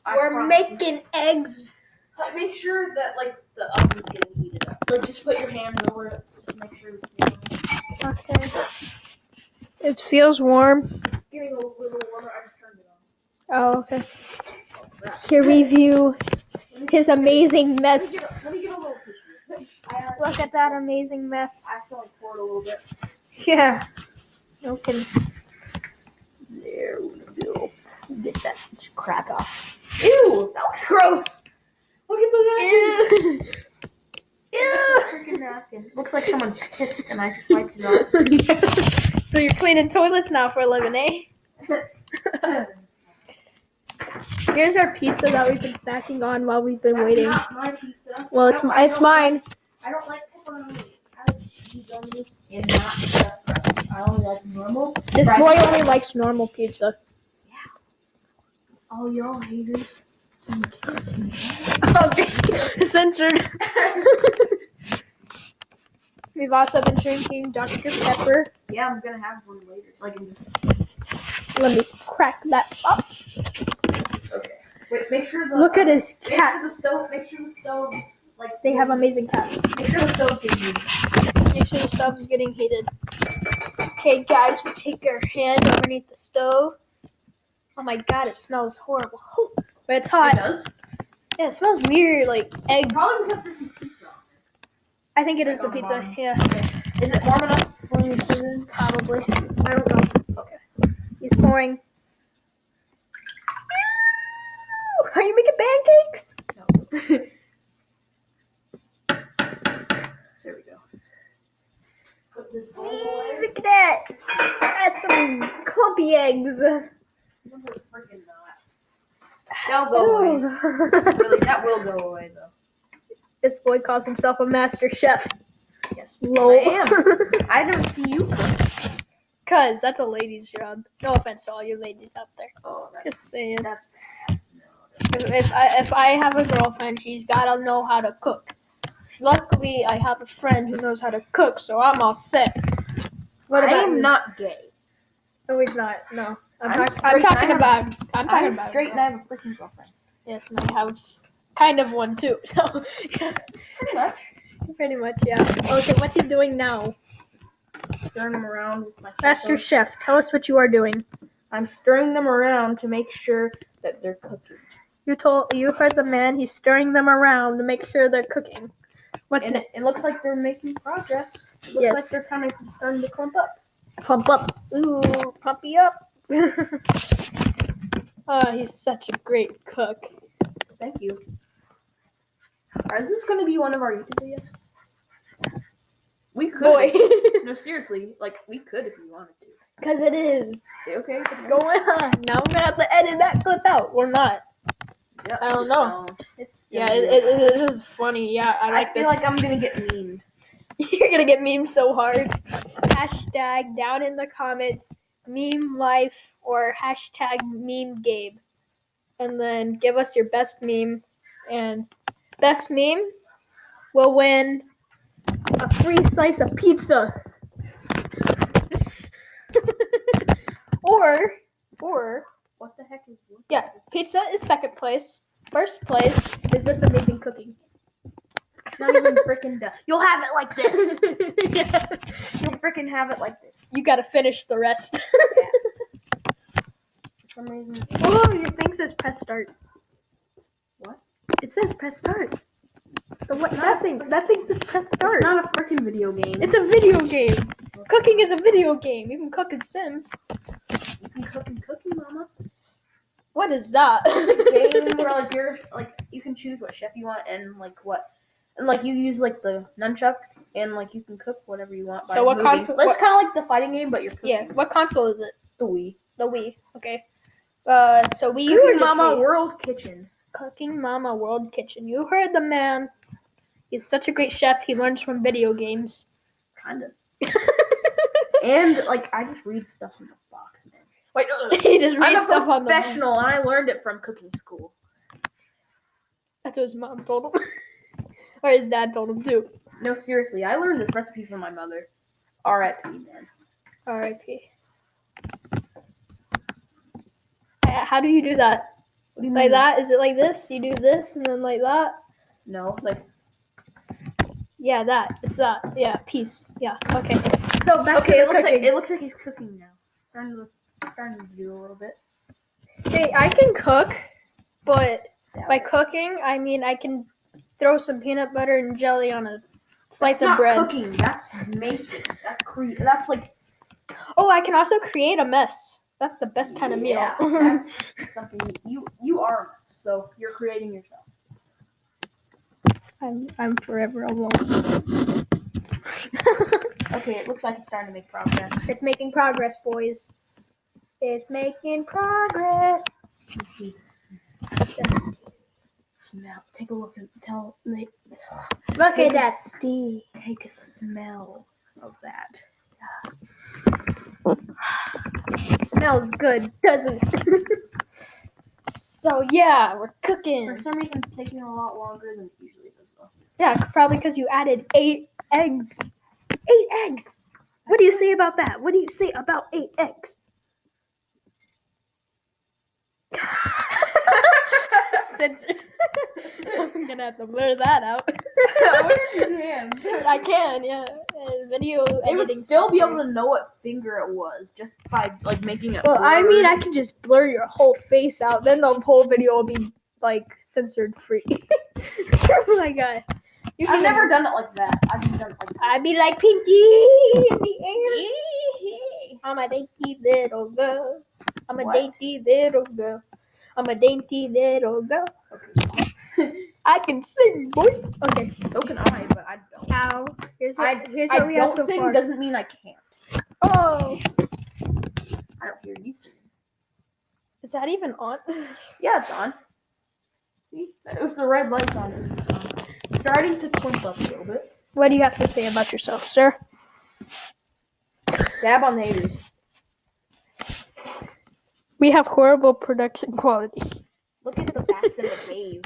We're making eggs. Make sure that the oven's getting heated up. Just put your hands over it. Just make sure. Okay. It feels warm. It's getting a little warmer. I just turned it on. Oh, okay. To review his amazing mess. Let me get a little tissue. Look at that amazing mess. I accidentally poured a little bit. Yeah. Okay. There we go. Get that crap off. Ew! That looks gross! Look at the napkin! Ew! Freaking napkin. Looks like someone pissed and I just wiped it off. So you're cleaning toilets now for a living, eh? Here's our pizza that we've been snacking on while we've been waiting. Not my pizza. Well, it's mine. I don't like pepperoni. I like cheese on me and not stuffed crust. I only like normal. This boy only likes normal pizza. Yeah. Oh, y'all haters. I'm kissing. Okay. Censored. We've also been drinking Dr. Pepper. Yeah, I'm gonna have one later. Let me crack that up. Okay. Wait, make sure Look at his cats. Make sure the stove is They have amazing cats. Make sure the stove getting heated. Make sure the stove is getting heated. Okay, guys, we take our hand underneath the stove. Oh my god, it smells horrible. But it's hot. It does? Yeah, it smells weird, like eggs. Probably because there's some pizza on it. I think it is the pizza. Bottom. Yeah. Is it warm enough for you to put it in? Probably. I don't know. Okay. He's pouring. Are you making pancakes? No. There we go. Put this bowl away. Look at that. That's some clumpy eggs. Those are freaking not. They'll go away. Really, that will go away though. This boy calls himself a master chef. Yes, Lol. I am. I don't see you cook. Cause that's a lady's job. No offense to all you ladies out there. Oh, Just saying. that's bad. No, If I have a girlfriend, she's gotta know how to cook. Luckily, I have a friend who knows how to cook, so I'm all set. What I about am you? not gay. No, he's not. No, I'm straight talking and I about. I'm talking about. straight and I have a freaking girlfriend. Yes, and I have kind of one too. So Pretty much. pretty much, yeah. Okay, what's he doing now? Stirring them around with my Master Chef, tell us what you are doing. I'm stirring them around to make sure that they're cooking. You heard the man. He's stirring them around to make sure they're cooking. What's And next? it looks like they're making progress. It looks Yes. like they're kind of starting to clump up. Pump up. Ooh, pumpy up. Oh, he's such a great cook. Thank you. Is this going to be one of our YouTube videos? We could. Boy. No, seriously. We could if we wanted to. Because it is. Okay. What's going on? Now I'm going to have to edit that clip out. Or not. Yep, I don't just know. It's Yeah, it is funny. Yeah, I feel this. like I'm going to get memed. You're going to get memed so hard. Hashtag down in the comments, meme life, or hashtag meme Gabe. And then give us your best meme. And best meme will win a free slice of pizza. or What the heck is this? yeah, pizza is second place. First place is this amazing cooking. It's not even freaking done. You'll have it like this. Yeah. You'll freaking have it like this. You gotta finish the rest. For some reason. Oh, your thing says press start. What? It says press start. That thing says press start. It's not a freaking video game. It's a video game. Cooking is a video game. You can cook in Sims. You can cook and cookie, mama. What is that? It's a game where you're you can choose what chef you want and what, and you use the nunchuck and you can cook whatever you want. So what console? It's kind of like the fighting game, but you're cooking. Yeah. What console is it? The Wii. The Wii. Okay. So Wii U or Cooking just Mama Wii? World Kitchen. Cooking Mama World Kitchen. You heard the man. He's such a great chef. He learns from video games. Kind of. And I just read stuff in the box, man. Wait, He just reads I'm stuff a on the. professional, and I learned it from cooking school. That's what his mom told him. Or his dad told him too. No, seriously, I learned this recipe from my mother. R.I.P. man. R.I.P. How do you do that? What do you mean? Like that? Is it like this? You do this and then like that? No, like. Yeah, that. It's that. Yeah, peace. Yeah. Okay. So back to Okay, the cooking. it looks like he's cooking now. Starting to do a little bit. See, I can cook, but by cooking, I mean I can throw some peanut butter and jelly on a slice of bread. That's not cooking. That's making. That's like. Oh, I can also create a mess. That's the best kind of meal. Yeah, that's something you are a mess, so you're creating yourself. I'm forever alone. Okay, it looks like it's starting to make progress. It's making progress, boys. It's making progress. Let's see this. Just Smell. Take a look and look at that steam. Take a smell of that. Smells good, doesn't it? So yeah, we're cooking. For some reason, it's taking a lot longer than it usually does, though. Yeah, probably because you added 8 eggs. 8 eggs. What do you say about that? What do you say about 8 eggs? Censor. I'm gonna have to blur that out. I wonder if you can. I can, yeah. Video They editing. would still be software. able to know what finger it was just by like making it. Well, I blurred. mean, I can just blur your whole face out. Then the whole video will be like censored free. Oh my god. I've never done it like that. I've just done it like this. I'd be like Pinky in the air. I'm a dainty little girl. I'm a What? dainty little girl. I'm a dainty little girl. Okay. I can sing, boy. Okay. So can I, but I don't. Ow. Here's I what we have don't so sing far. doesn't mean I can't. Oh. I don't hear you sing. Is that even on? Yeah, it's on. See? If the red light's on, it's on. It's starting to clump up a little bit. What do you have to say about yourself, sir? Dab on the haters. We have horrible production quality. Look at the bats in the cave.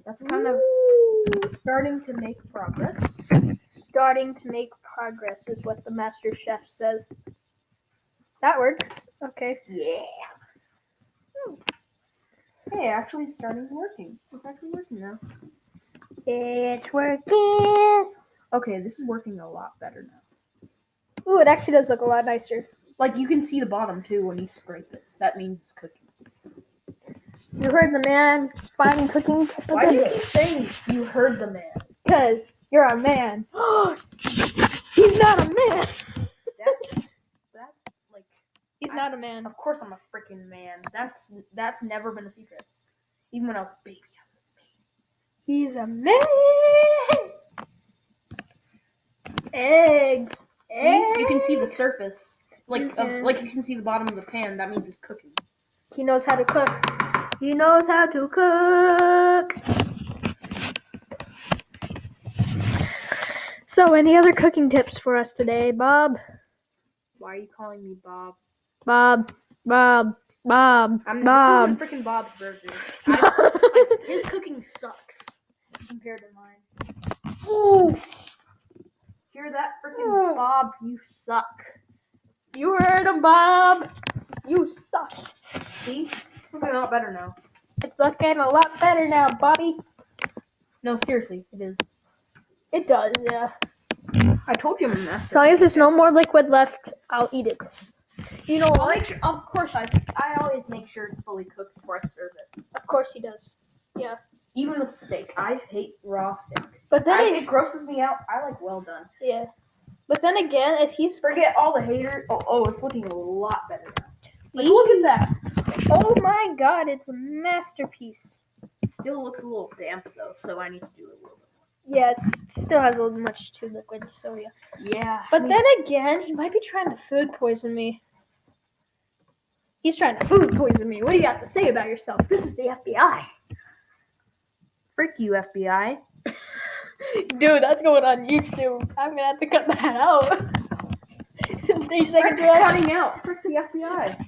That's kind of starting to make progress. Starting to make progress is what the master chef says. That works. Okay. Yeah. Hey, actually it's starting to working. It's actually working now. It's working. Okay, this is working a lot better now. Ooh, it actually does look a lot nicer. Like, you can see the bottom, too, when you scrape it. That means it's cooking. You heard the man. Fine cooking. Why do you keep saying you heard the man? Because you're a man. He's not a man. Like... He's not a man. Of course I'm a freaking man. That's never been a secret. Even when I was a baby, I was a baby. He's a man. Eggs. See, you can see the surface. Like You can. like you can see the bottom of the pan. That means it's cooking. He knows how to cook. He knows how to cook. So, any other cooking tips for us today, Bob? Why are you calling me Bob? Bob. This isn't freaking Bob's burger. His cooking sucks compared to mine. Oof. Hear that, freaking Bob? You suck. You heard him, Bob. You suck. See, it's looking a lot better now. It's looking a lot better now, Bobby. No, seriously, it is. It does, yeah. I told you I'm a master. As long as there's no more liquid left, I'll eat it. You know, I'll make sure. Of course, I always make sure it's fully cooked before I serve it. of course he does. Yeah. Even with steak, I hate raw steak. But then It grosses me out. I like well done. yeah. But then again, if he's Forget all the haters. Oh, it's looking a lot better now. Like, look at that. oh my god, it's a masterpiece. It still looks a little damp though, so I need to do it a little bit Yes, still has a little much too liquid, so yeah. more. Yeah. But then again, he might be trying to food poison me. He's trying to food poison me. What do you have to say about yourself? This is the FBI. Frick you, FBI. Dude, that's going on YouTube. I'm gonna have to cut that out. 3 seconds Frick left. cutting out. Frick the FBI.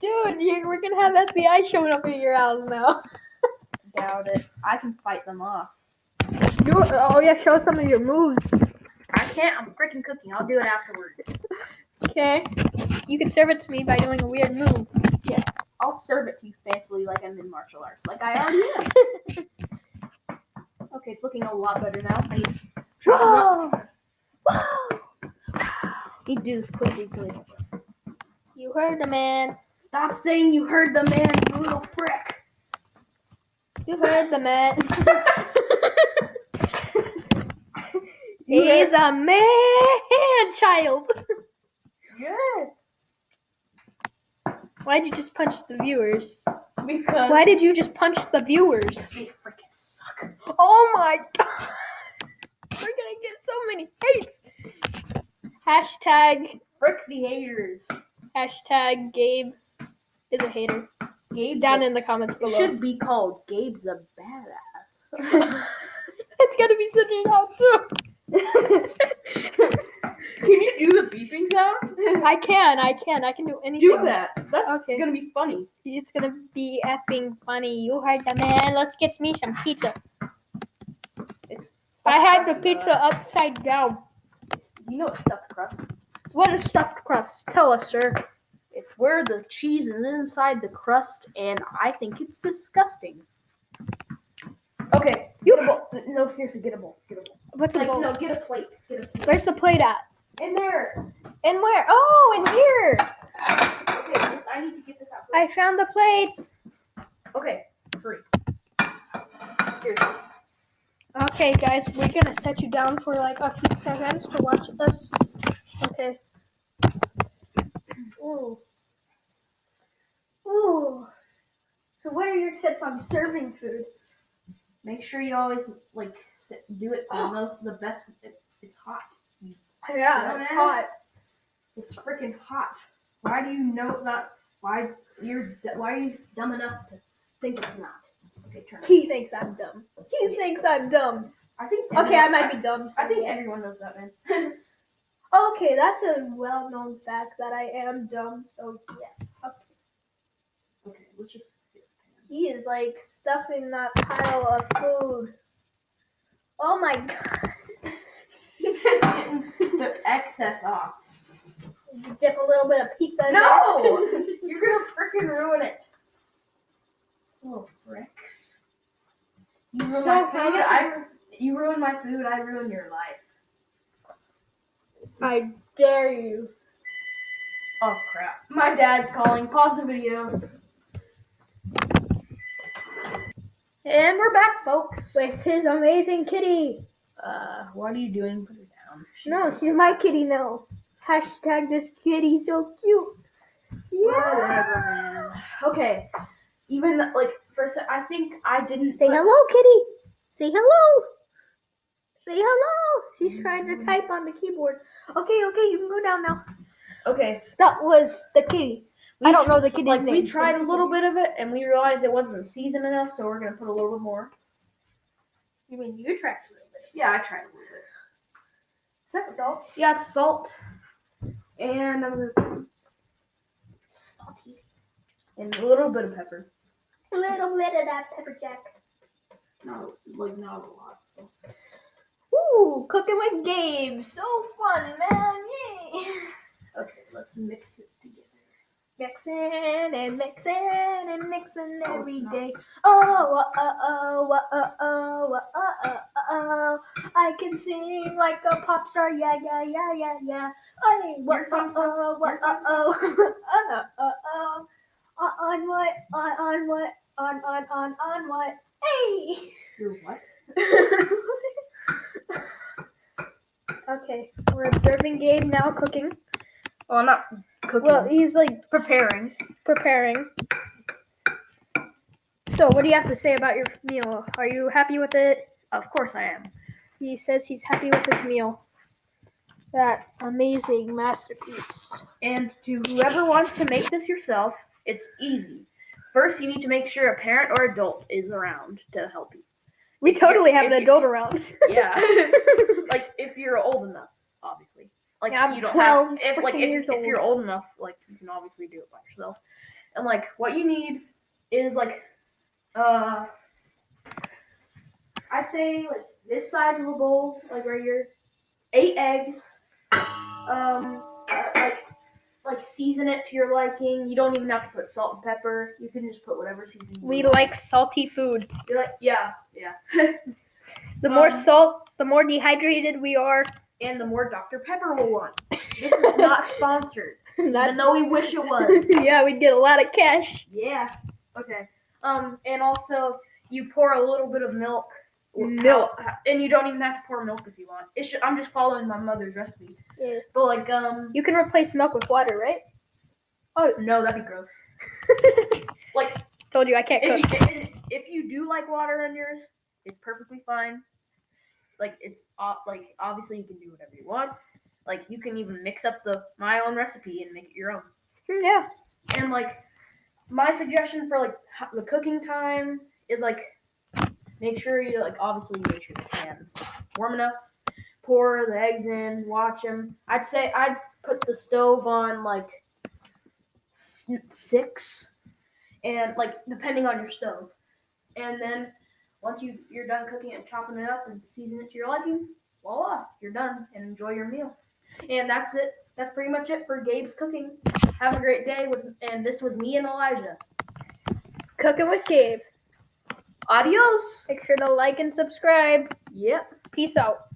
Dude, we're gonna have FBI showing up at your house now. Doubt it. I can fight them off. Oh yeah, show us some of your moves. I can't. I'm freaking cooking. I'll do it afterwards. Okay. You can serve it to me by doing a weird move. Yeah. I'll serve it to you fancily like I'm in martial arts, like I already am. Okay, it's looking a lot better now. I need to Whoa! need to do this quickly so they You heard the man. stop saying you heard the man, you little frick. You heard the man. You He's a man child. Good. Why'd you just punch the viewers? Because Why did you just punch the viewers? they freaking suck. Oh my god. We're gonna get so many hates. Hashtag Frick the haters. Hashtag Gabe is a hater. Gabe's Down in the comments it below. should be called Gabe's a badass. It's gonna be such a help too. Can you do the beeping sound? I can do anything. Do that. That's Okay. gonna be funny. It's gonna be effing funny. You heard the man. Let's get me some pizza. I had the pizza upside down. You know it's stuffed crust. What is stuffed crust? Tell us, sir. It's where the cheese is inside the crust, and I think it's disgusting. Okay, get a bowl. No, seriously, get a bowl. Get a bowl. What's a bowl? No, get a plate. Get a plate. Where's the plate at? In there. And where? Oh, in here. Okay, I need to get this out. I found the plates. Okay, hurry. Seriously. Okay, guys, we're gonna set you down for like a few seconds to watch us. Okay. Ooh. Ooh. So, what are your tips on serving food? Make sure you always do it the best. It's hot. Yeah, it's hot. It's freaking hot. Why do you know that? Why are you dumb enough to think it's not? Okay, turn. He thinks I'm dumb. He thinks I'm dumb. I think. Okay, I might be dumb. So I think everyone knows that, man. Okay, that's a well-known fact that I am dumb. So yeah. Okay, let's just. He is like stuffing that pile of food. Oh my god. He's just getting the excess off. Dip a little bit of pizza in No! there. You're gonna freaking ruin it. Oh, fricks. You ruined So my food. You ruined my food. I ruined your life. I dare you. Oh, crap. My dad's calling. Pause the video. And we're back, folks. With his amazing kitty. What are you doing? Put her down. No, she's my kitty now. Hashtag this kitty so cute. Yeah. Whatever, man. Okay. Even, first, I think I didn't Say hello, kitty. Say hello. Say hello. She's trying to type on the keyboard. Okay, you can go down now. Okay. That was the kitty. I don't know the kitty's name. We tried a little bit of it, and we realized it wasn't seasoned enough, so we're going to put a little bit more. You mean you tried a little bit? Yeah, I tried a little bit. Is that salt? Yeah, it's salt. And I'm going to salty. And a little bit of pepper. A little bit of that pepper jack. Not a lot. Ooh, cooking with Gabe. So fun, man. Yay. Okay, let's mix it together. Mixing and mixing and mixing every day. Oh, I can sing like a pop star. Yeah. Hey, what? On what? On what? Hey. Your what? Okay, we're observing Gabe now cooking. Well, not cooking. Well, he's like preparing. So, what do you have to say about your meal? Are you happy with it? Of course I am. He says he's happy with his meal. That amazing masterpiece. And to whoever wants to make this yourself, it's easy. First, you need to make sure a parent or adult is around to help you. We totally have an adult around. Yeah. If you're old enough, obviously. I'm you don't 12 have years if you're old enough, you can obviously do it by yourself. And what you need is I'd say this size of a bowl, right here, 8 eggs, like season it to your liking. You don't even have to put salt and pepper. You can just put whatever seasoning. We like salty food. You're like, yeah. The more salt, the more dehydrated we are. And the more Dr. Pepper will want. This is not sponsored. Even though we wish it was. Yeah, we'd get a lot of cash. Yeah. Okay. And also you pour a little bit of milk. Milk. And you don't even have to pour milk if you want. I'm just following my mother's recipe. Yeah. But like You can replace milk with water, right? Oh no, that'd be gross. Like Told you I can't cook. if you do like water in yours, it's perfectly fine. Like it's like obviously you can do whatever you want. Like you can even mix up my own recipe and make it your own. Yeah. And like my suggestion for like the cooking time is like make sure you make sure the pan's warm enough. Pour the eggs in, watch them. I'd say I'd put the stove on like 6, and like depending on your stove. And then once you're done cooking it and chopping it up and season it to your liking, voila, you're done and enjoy your meal. And that's it. That's pretty much it for Gabe's cooking. Have a great day. And this was me and Elijah. Cooking with Gabe. Adios. Make sure to like and subscribe. Yep. Peace out.